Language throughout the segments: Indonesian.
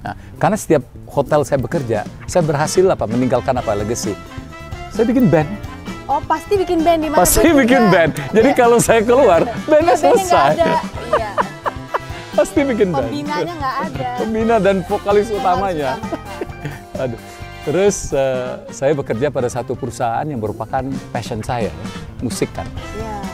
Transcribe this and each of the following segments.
Nah, karena setiap hotel saya bekerja, saya berhasil meninggalkan legacy. Saya bikin band. Oh, pasti bikin band di mana? Pasti bikin band. Jadi kalau saya keluar, bandnya selesai. Iya. Pasti bikin band. Pembinanya nggak ada. Pembina dan vokalis utamanya. Aduh. Terus saya bekerja pada satu perusahaan yang merupakan passion saya, musik kan,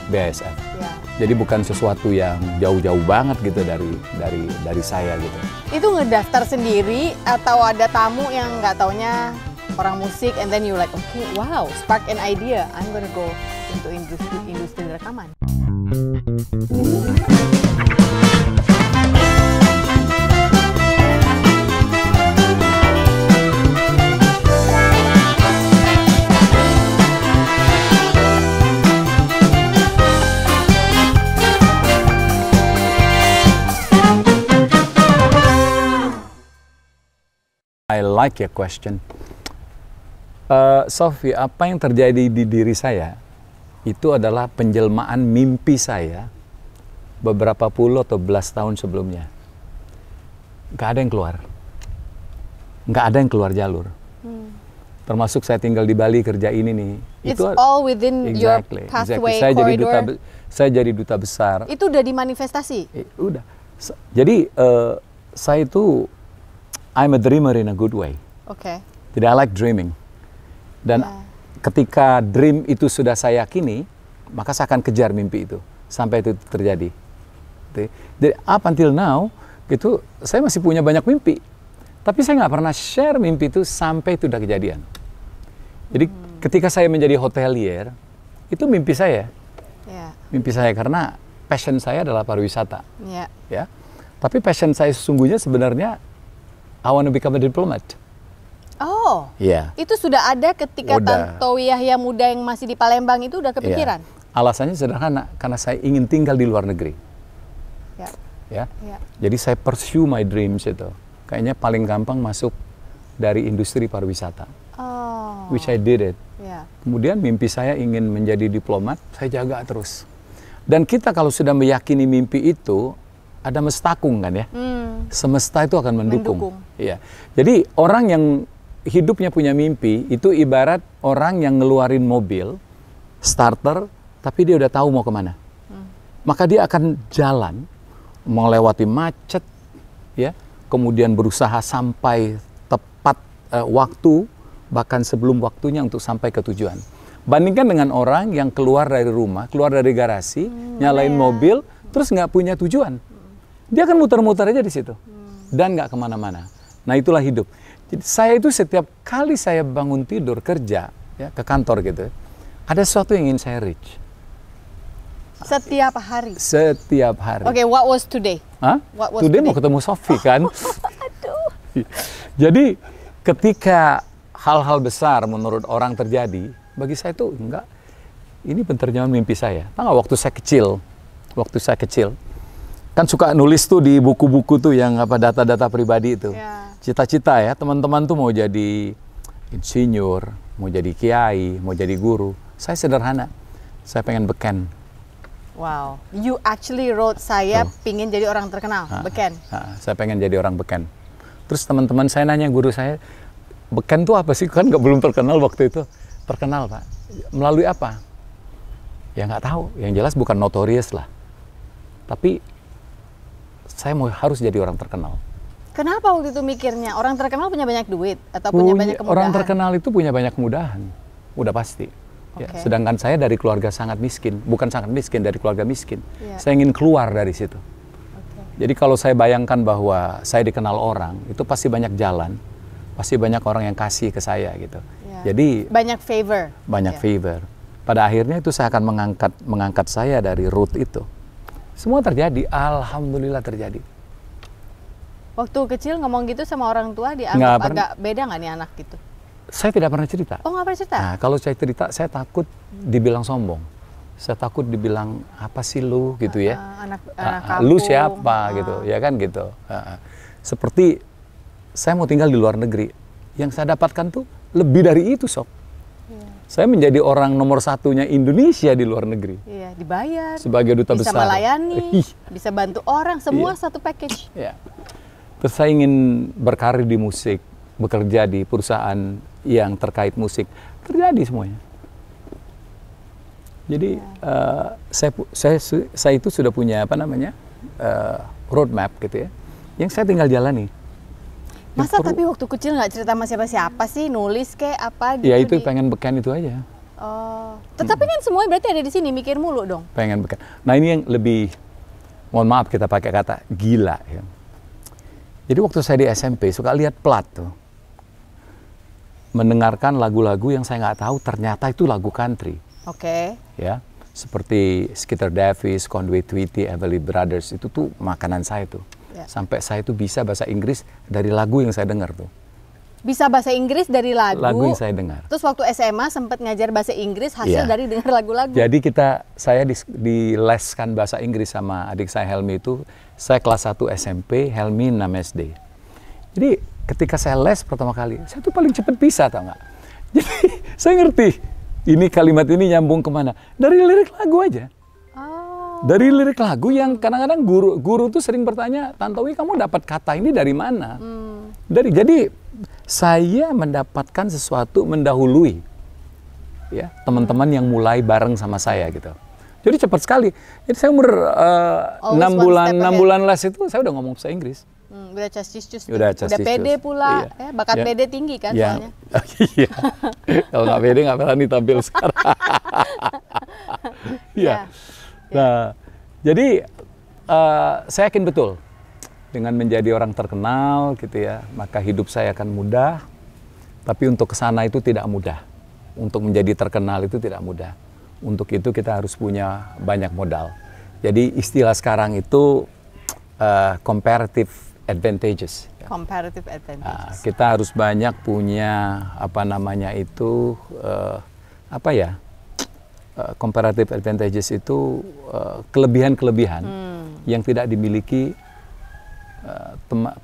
BASF. Jadi bukan sesuatu yang jauh-jauh banget gitu dari saya gitu. Itu ngedaftar sendiri atau ada tamu yang nggak taunya orang musik, and then you like, okay, wow, spark an idea, I'm gonna go into industri rekaman. I like your question. Sophie, apa yang terjadi di diri saya itu adalah penjelmaan mimpi saya beberapa puluh atau belas tahun sebelumnya. Nggak ada yang keluar. Nggak ada yang keluar jalur. Termasuk saya tinggal di Bali kerja ini nih. It's all within your pathway corridor. Saya jadi duta besar. Itu udah dimanifestasi? Udah. Jadi saya itu I'm a dreamer in a good way. Oke. Jadi I like dreaming. Dan ketika dream itu sudah saya yakini, maka saya akan kejar mimpi itu sampai itu terjadi. Jadi up until now, itu saya masih punya banyak mimpi. Tapi saya nggak pernah share mimpi itu sampai itu udah kejadian. Jadi ketika saya menjadi hotelier, itu mimpi saya. Mimpi saya karena passion saya adalah pariwisata. Ya. Tapi passion saya sesungguhnya sebenarnya I want to become a diplomat. Oh, itu sudah ada ketika Tantowi Yahya muda yang masih di Palembang itu udah kepikiran? Alasannya sederhana, karena saya ingin tinggal di luar negeri. Jadi saya pursue my dreams itu. Kayaknya paling gampang masuk dari industri pariwisata. Which I did it. Kemudian mimpi saya ingin menjadi diplomat, saya jaga terus. Dan kita kalau sudah meyakini mimpi itu, ada mestakung kan ya? Semesta itu akan mendukung. Iya. Jadi orang yang hidupnya punya mimpi itu ibarat orang yang ngeluarin mobil starter tapi dia udah tahu mau kemana. Maka dia akan jalan melewati macet, ya, kemudian berusaha sampai tepat waktu bahkan sebelum waktunya untuk sampai ke tujuan. Bandingkan dengan orang yang keluar dari rumah, keluar dari garasi, nyalain mobil, terus nggak punya tujuan. Dia akan muter-muter aja di situ dan nggak kemana-mana. Nah itulah hidup. Jadi saya itu setiap kali saya bangun tidur kerja ya ke kantor gitu, ada sesuatu yang ingin saya reach. Setiap hari. Setiap hari. Oke, what was today? What was today mau ketemu Sophie kan. Aduh. Jadi ketika hal-hal besar menurut orang terjadi, bagi saya itu enggak. Ini penerjemahan mimpi saya. Tahu nggak waktu saya kecil, kan suka nulis tuh di buku-buku tuh yang data-data pribadi itu. Cita-cita ya, teman-teman tuh mau jadi insinyur, mau jadi kiai, mau jadi guru. Saya sederhana, saya pengen beken. Wow, you actually wrote saya pingin jadi orang terkenal, beken. Saya pengen jadi orang beken. Terus teman-teman saya nanya guru saya, beken tuh apa sih? Kan belum terkenal waktu itu. Terkenal Pak, melalui apa? Ya nggak tahu, yang jelas bukan notorious lah. Tapi saya harus jadi orang terkenal. Kenapa waktu itu mikirnya orang terkenal punya banyak duit atau punya banyak kemudahan? Orang terkenal itu punya banyak kemudahan, udah pasti. Ya, sedangkan saya dari keluarga sangat miskin, bukan sangat miskin, dari keluarga miskin. Saya ingin keluar dari situ. Jadi kalau saya bayangkan bahwa saya dikenal orang, itu pasti banyak jalan, pasti banyak orang yang kasih ke saya gitu. Jadi banyak favor. Banyak favor. Pada akhirnya itu saya akan mengangkat saya dari root itu. Semua terjadi, alhamdulillah terjadi. Waktu kecil ngomong gitu sama orang tua dianggap agak beda nggak nih anak gitu? Saya tidak pernah cerita. Oh nggak pernah cerita? Nah, kalau saya cerita, saya takut dibilang sombong. Saya takut dibilang apa sih lu gitu ya? Anak kampung. Lu siapa gitu, ya kan gitu. Seperti saya mau tinggal di luar negeri, yang saya dapatkan tuh lebih dari itu sob. Saya menjadi orang nomor satunya Indonesia di luar negeri. Iya, dibayar. Sebagai duta besar. Bisa melayani, bisa bantu orang, semua satu package. Ya. Terus saya ingin berkarir di musik, bekerja di perusahaan yang terkait musik, terjadi semuanya. Jadi saya itu sudah punya roadmap gitu ya, yang saya tinggal jalani. Masa tapi waktu kecil nggak cerita sama siapa-siapa sih, nulis kayak apa gitu? Ya itu pengen beken itu aja. Oh, tetapi kan semuanya berarti ada di sini, mikir mulu dong. Pengen beken. Nah ini yang lebih, mohon maaf kita pakai kata gila ya. Jadi waktu saya di SMP suka lihat plat tuh, mendengarkan lagu-lagu yang saya nggak tahu ternyata itu lagu country. Oke. Ya, seperti Skeeter Davis, Conway Twitty, Everly Brothers, itu tuh makanan saya tuh. Ya. Sampai saya tuh bisa bahasa Inggris dari lagu yang saya dengar tuh. Bisa bahasa Inggris dari lagu? Lagu yang saya dengar. Terus waktu SMA sempat ngajar bahasa Inggris hasil dari dengar lagu-lagu? Jadi saya dileskan bahasa Inggris sama adik saya Helmi itu, saya kelas 1 SMP, Helmi 6 SD. Jadi ketika saya les pertama kali, saya tuh paling cepat bisa, tau nggak? Jadi saya ngerti, ini kalimat ini nyambung kemana? Dari lirik lagu aja. Dari lirik lagu yang kadang-kadang guru tuh sering bertanya, Tantowi kamu dapat kata ini dari mana? Jadi saya mendapatkan sesuatu mendahului ya teman-teman yang mulai bareng sama saya gitu. Jadi cepat sekali. Jadi saya umur 6 bulan les itu saya udah ngomong bahasa Inggris. Udah cas-cus. Udah pede pula. Iya. Bakat pede tinggi kan soalnya. Iya. Kalau nggak pede nggak berani tampil sekarang. Iya. Nah, jadi saya yakin betul dengan menjadi orang terkenal gitu ya, maka hidup saya akan mudah. Tapi untuk kesana itu tidak mudah. Untuk menjadi terkenal itu tidak mudah. Untuk itu kita harus punya banyak modal. Jadi istilah sekarang itu comparative advantages. Comparative advantages. Kita harus banyak punya comparative advantages itu kelebihan-kelebihan yang tidak dimiliki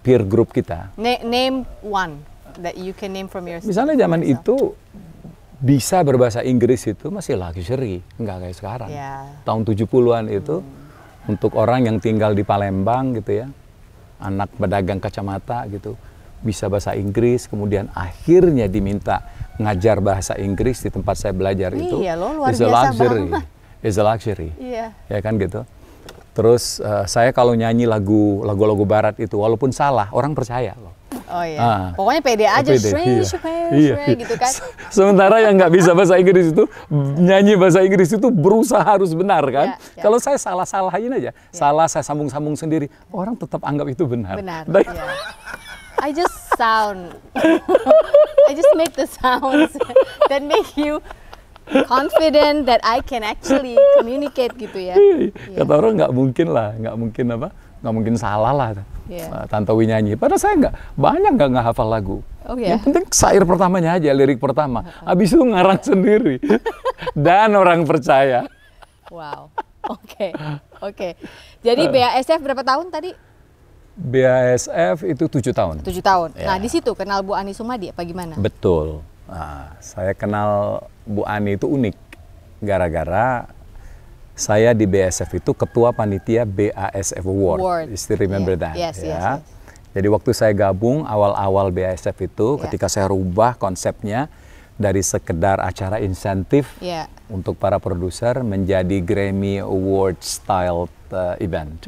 peer group kita. Name one that you can name from your. Misalnya zaman itu bisa berbahasa Inggris itu masih luxury, nggak kayak sekarang. Tahun 70-an itu untuk orang yang tinggal di Palembang gitu ya, anak pedagang kacamata gitu, bisa bahasa Inggris, kemudian akhirnya diminta ngajar bahasa Inggris di tempat saya belajar itu. Iya loh, luar biasa banget. Is a luxury. Iya. Ya kan gitu. Terus saya kalau nyanyi lagu-lagu barat itu walaupun salah orang percaya loh. Oh iya. Pokoknya pede aja, gitu kan. Sementara yang nggak bisa bahasa Inggris itu nyanyi bahasa Inggris itu berusaha harus benar kan. Kalau saya salah-salahin aja, salah saya sambung-sambung sendiri, orang tetap anggap itu benar. I just make the sounds that make you confident that I can actually communicate gitu ya. Kata orang nggak mungkin salah lah. Tantowi nyanyi. Padahal saya nggak hafal lagu. Yang penting syair pertamanya aja, lirik pertama. Habis itu ngarang sendiri. Dan orang percaya. Wow. Oke. Jadi BASF berapa tahun tadi? BASF itu 7 tahun. 7 tahun. Ya. Nah, di situ kenal Bu Ani Sumadi apa gimana? Betul. Nah, saya kenal Bu Ani itu unik. Gara-gara saya di BASF itu ketua panitia BASF Award. You still remember that? Yes. Jadi waktu saya gabung awal-awal BASF itu, ketika saya rubah konsepnya dari sekedar acara insentif untuk para produser menjadi Grammy Award style event.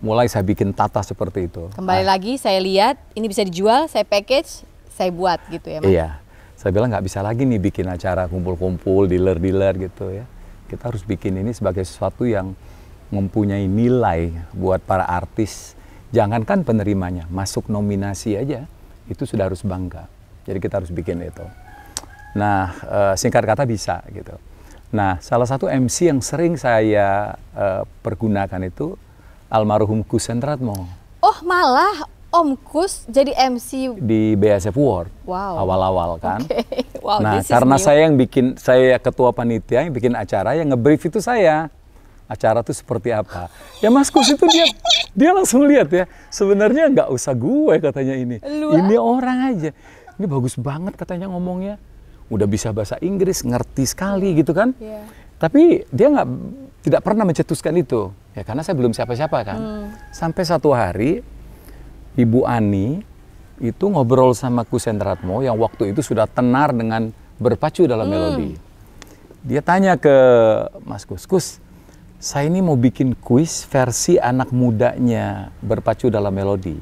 Mulai saya bikin tata seperti itu. Kembali lagi saya lihat ini bisa dijual, saya package, saya buat gitu ya Mas? Iya, saya bilang nggak bisa lagi nih bikin acara kumpul-kumpul, dealer-dealer gitu ya. Kita harus bikin ini sebagai sesuatu yang mempunyai nilai buat para artis. Jangankan penerimanya, masuk nominasi aja itu sudah harus bangga. Jadi kita harus bikin itu. Nah, singkat kata bisa gitu. Nah, salah satu MC yang sering saya pergunakan itu almarhum Kus Sentratmo. Oh, malah Om Kus jadi MC di BASF Award. Wow. Awal-awal kan. Wow, nah, karena saya ketua panitia yang bikin acara, yang ngebrief itu saya. Acara itu seperti apa. Ya Mas Kus itu dia langsung lihat ya. Sebenarnya nggak usah gue katanya ini. Ini orang aja. Ini bagus banget katanya ngomongnya. Udah bisa bahasa Inggris, ngerti sekali gitu kan. Tapi dia tidak pernah mencetuskan itu. Ya karena saya belum siapa-siapa kan. Sampai satu hari Ibu Ani itu ngobrol sama Kus Hendratmo yang waktu itu sudah tenar dengan berpacu dalam melodi. Dia tanya ke Mas Kus, Kus, saya ini mau bikin kuis versi anak mudanya berpacu dalam melodi.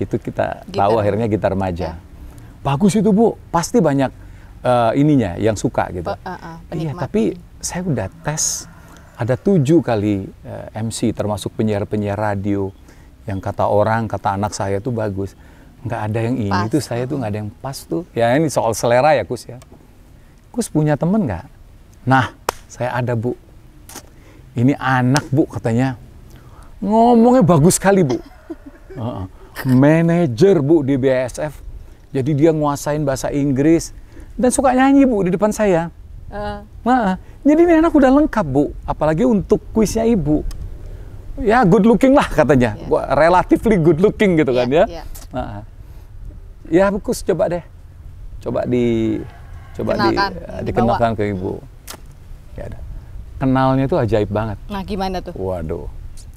Itu kita tahu akhirnya gitar remaja. Bagus itu Bu, pasti banyak ininya yang suka gitu. Iya, tapi saya udah tes, ada 7 kali MC termasuk penyiar-penyiar radio yang kata orang, kata anak saya tuh bagus. Nggak ada yang ini tuh, saya tuh nggak ada yang pas tuh. Ya ini soal selera ya Kus ya. Kus punya temen nggak? Nah, saya ada Bu. Ini anak Bu katanya, ngomongnya bagus sekali Bu. Manajer Bu di BASF, jadi dia nguasain bahasa Inggris dan suka nyanyi Bu di depan saya. Jadi ini anak udah lengkap Bu, apalagi untuk kuisnya Ibu. Ya good looking lah katanya, relatively good looking gitu kan ya. Ya Kus coba deh, dikenalkan ke Ibu. Ya ada. Kenalnya itu ajaib banget. Nah gimana tuh? Waduh,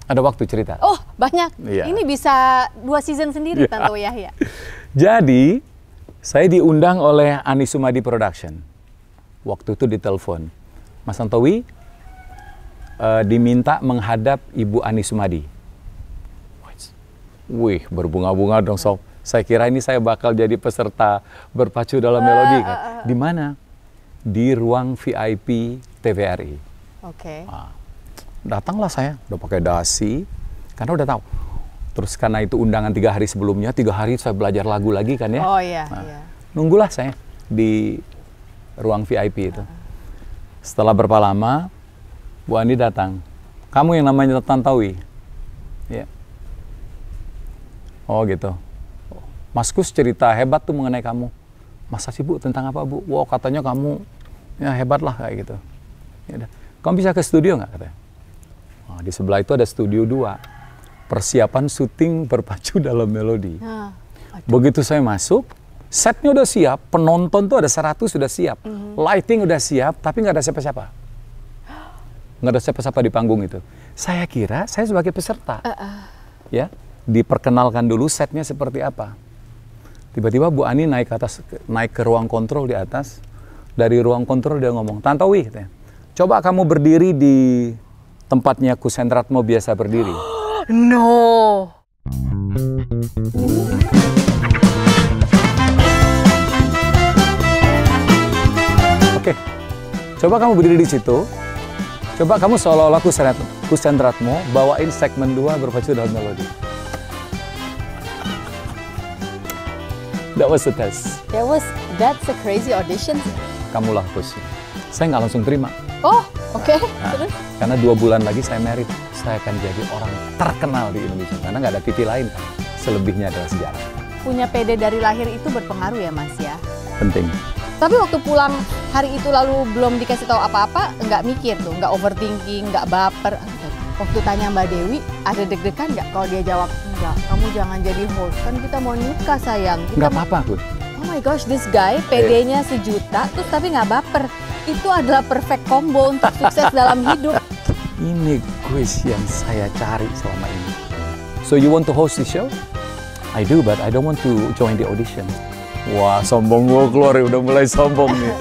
ada waktu cerita. Oh banyak, iya. Ini bisa 2 season sendiri Tantowi Yahya. Jadi, saya diundang oleh Ani Sumadi Production. Waktu itu ditelepon, Mas Tantowi diminta menghadap Ibu Ani Sumadi. Wih, berbunga-bunga dong sob. Saya kira ini saya bakal jadi peserta berpacu dalam melodi. Di mana? Di ruang VIP TVRI. Oke. Datanglah saya, udah pakai dasi, karena udah tahu. Terus karena itu undangan 3 hari sebelumnya, 3 hari saya belajar lagu lagi kan ya. Oh iya. Nunggulah saya di ruang VIP itu. Setelah berapa lama, Bu Ani datang. Kamu yang namanya Tantowi? Ya. Oh gitu. Mas Kus cerita hebat tuh mengenai kamu. Masa sih Bu, tentang apa Bu? Wow, katanya kamu ya hebat lah kayak gitu. Ya udah. Kamu bisa ke studio nggak katanya? Oh, di sebelah itu ada studio 2. Persiapan syuting berpacu dalam melodi. Begitu saya masuk, setnya udah siap, penonton tuh ada 100 sudah siap. Lighting udah siap, tapi nggak ada siapa-siapa. Nggak ada siapa-siapa di panggung itu. Saya kira saya sebagai peserta. Ya, diperkenalkan dulu setnya seperti apa. Tiba-tiba Bu Ani naik ke ruang kontrol di atas. Dari ruang kontrol dia ngomong, Tantowi, katanya, coba kamu berdiri di tempatnya Kus Hendratmo biasa berdiri. No. Oke, coba kamu berdiri di situ. Coba kamu seolah-olah Kus Hendratmo bawain segmen 2 berpacu dalam melodi. That was the test. That's a crazy audition. Kamulah Kus. Saya nggak langsung terima. Oh, oke. Nah, karena 2 bulan lagi saya merit, saya akan jadi orang terkenal di Indonesia. Karena nggak ada TV lain kan. Selebihnya adalah sejarah. Punya PD dari lahir itu berpengaruh ya Mas ya? Penting. Tapi waktu pulang hari itu lalu belum dikasih tahu apa-apa, nggak mikir tuh, nggak overthinking, nggak baper. Waktu tanya Mbak Dewi, ada deg-degan nggak? Kalau dia jawab, enggak, kamu jangan jadi host, kan kita mau nikah sayang. Nggak apa-apa, Kun. Oh my gosh, this guy PD-nya 1 juta, terus tapi nggak baper. Itu adalah perfect combo untuk sukses dalam hidup. Ini quiz yang saya cari selama ini. So you want to host the show? I do, but I don't want to join the audition. Wah, sombong gue keluar ya, udah mulai sombong nih.